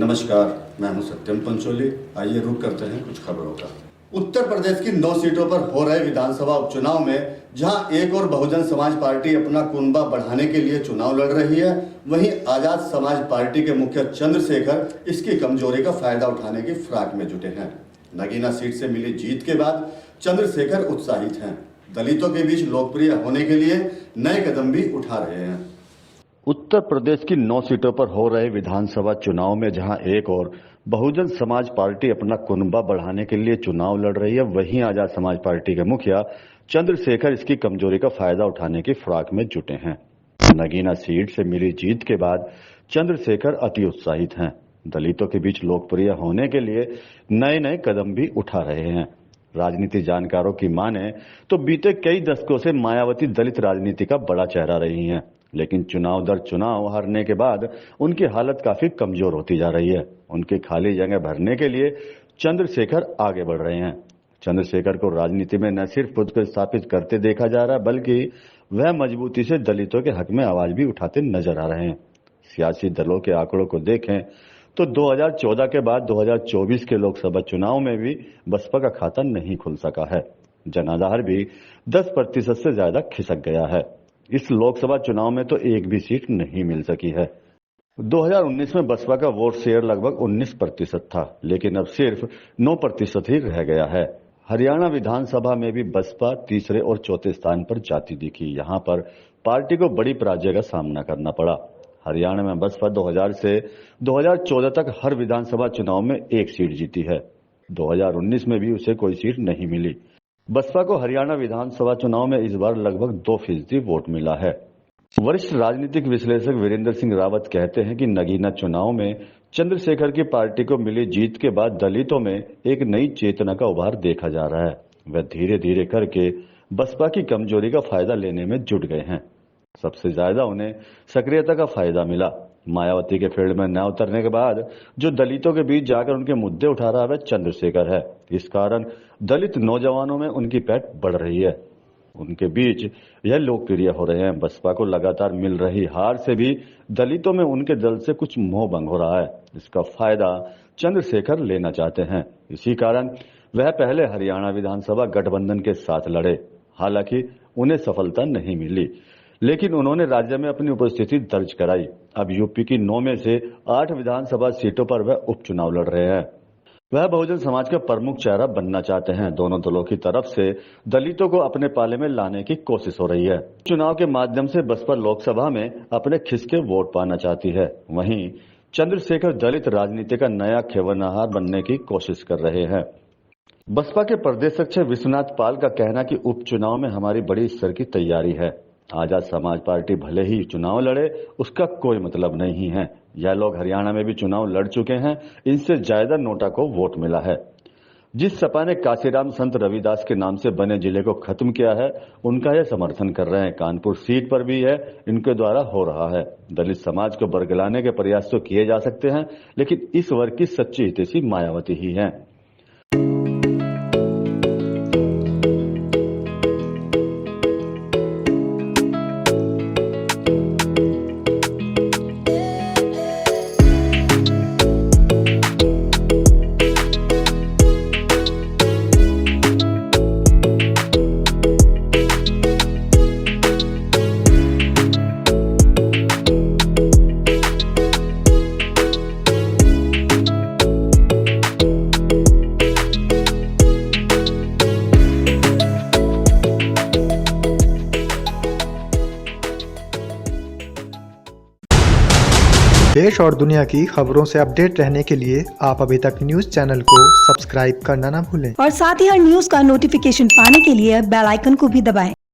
नमस्कार, मैं हूं सत्यम पंचोली। आइए रुक करते हैं कुछ खबरों का। उत्तर प्रदेश की 9 सीटों पर हो रहे विधानसभा उपचुनाव में जहां एक और बहुजन समाज पार्टी अपना कुनबा बढ़ाने के लिए चुनाव लड़ रही है, वहीं आजाद समाज पार्टी के मुखिया चंद्रशेखर इसकी कमजोरी का फायदा उठाने की फिराक में जुटे हैं। नगीना सीट से मिली जीत के बाद चंद्रशेखर उत्साहित हैं। दलितों के बीच लोकप्रिय होने के लिए नए कदम भी उठा रहे हैं। उत्तर प्रदेश की 9 सीटों पर हो रहे विधानसभा चुनाव में जहां एक और बहुजन समाज पार्टी अपना कुनबा बढ़ाने के लिए चुनाव लड़ रही है, वहीं आजाद समाज पार्टी के मुखिया चंद्रशेखर इसकी कमजोरी का फायदा उठाने की फिराक में जुटे हैं। नगीना सीट से मिली जीत के बाद चंद्रशेखर अति उत्साहित हैं। दलितों के बीच लोकप्रिय होने के लिए नए नए कदम भी उठा रहे हैं। राजनीति जानकारों की माने तो बीते कई दशकों से मायावती दलित राजनीति का बड़ा चेहरा रही हैं, लेकिन चुनाव दर चुनाव हारने के बाद उनकी हालत काफी कमजोर होती जा रही है। उनकी खाली जगह भरने के लिए चंद्रशेखर आगे बढ़ रहे हैं। चंद्रशेखर को राजनीति में न सिर्फ खुद को स्थापित करते देखा जा रहा है, बल्कि वह मजबूती से दलितों के हक में आवाज भी उठाते नजर आ रहे हैं। सियासी दलों के आंकड़ों को देखें तो 2014 के बाद 2024 के लोकसभा चुनाव में भी बसपा का खाता नहीं खुल सका है। जनाधार भी 10% से ज्यादा खिसक गया है। इस लोकसभा चुनाव में तो एक भी सीट नहीं मिल सकी है। 2019 में बसपा का वोट शेयर लगभग 19% था, लेकिन अब सिर्फ 9% ही रह गया है। हरियाणा विधानसभा में भी बसपा तीसरे और चौथे स्थान पर जाती दिखी। यहां पर पार्टी को बड़ी पराजय का सामना करना पड़ा। हरियाणा में बसपा 2000 से 2014 तक हर विधानसभा चुनाव में एक सीट जीती है। 2019 में भी उसे कोई सीट नहीं मिली। बसपा को हरियाणा विधानसभा चुनाव में इस बार लगभग 2% वोट मिला है। वरिष्ठ राजनीतिक विश्लेषक वीरेंद्र सिंह रावत कहते हैं कि नगीना चुनाव में चंद्रशेखर की पार्टी को मिली जीत के बाद दलितों में एक नई चेतना का उभार देखा जा रहा है। वह धीरे धीरे करके बसपा की कमजोरी का फायदा लेने में जुट गए हैं। सबसे ज्यादा उन्हें सक्रियता का फायदा मिला। मायावती के फील्ड में न उतरने के बाद जो दलितों के बीच जाकर उनके मुद्दे उठा रहा है वह चंद्रशेखर है। इस कारण दलित नौजवानों में उनकी पैठ बढ़ रही है। उनके बीच यह लोकप्रिय हो रहे हैं। बसपा को लगातार मिल रही हार से भी दलितों में उनके दल से कुछ मोह भंग हो रहा है। इसका फायदा चंद्रशेखर लेना चाहते हैं। इसी कारण वह पहले हरियाणा विधानसभा गठबंधन के साथ लड़े। हालांकि उन्हें सफलता नहीं मिली, लेकिन उन्होंने राज्य में अपनी उपस्थिति दर्ज कराई। अब यूपी की 9 में से 8 विधानसभा सीटों पर वह उपचुनाव लड़ रहे हैं। वह बहुजन समाज का प्रमुख चेहरा बनना चाहते हैं। दोनों दलों की तरफ से दलितों को अपने पाले में लाने की कोशिश हो रही है। चुनाव के माध्यम से बसपा लोकसभा में अपने खिसके वोट पाना चाहती है। वहीं चंद्रशेखर दलित राजनीति का नया खेवनाहार बनने की कोशिश कर रहे हैं। बसपा के प्रदेश अध्यक्ष विश्वनाथ पाल का कहना कि उपचुनाव में हमारी बड़ी स्तर की तैयारी है। आजाद समाज पार्टी भले ही चुनाव लड़े, उसका कोई मतलब नहीं है। यह लोग हरियाणा में भी चुनाव लड़ चुके हैं। इनसे ज्यादा नोटा को वोट मिला है। जिस सपा ने काशीराम संत रविदास के नाम से बने जिले को खत्म किया है, उनका यह समर्थन कर रहे हैं। कानपुर सीट पर भी है इनके द्वारा हो रहा है। दलित समाज को बरगलाने के प्रयास तो किए जा सकते हैं, लेकिन इस वर्ग की सच्ची हितैषी मायावती ही है। देश और दुनिया की खबरों से अपडेट रहने के लिए आप अभी तक न्यूज चैनल को सब्सक्राइब करना ना भूलें और साथ ही हर न्यूज का नोटिफिकेशन पाने के लिए बेल आइकन को भी दबाएं।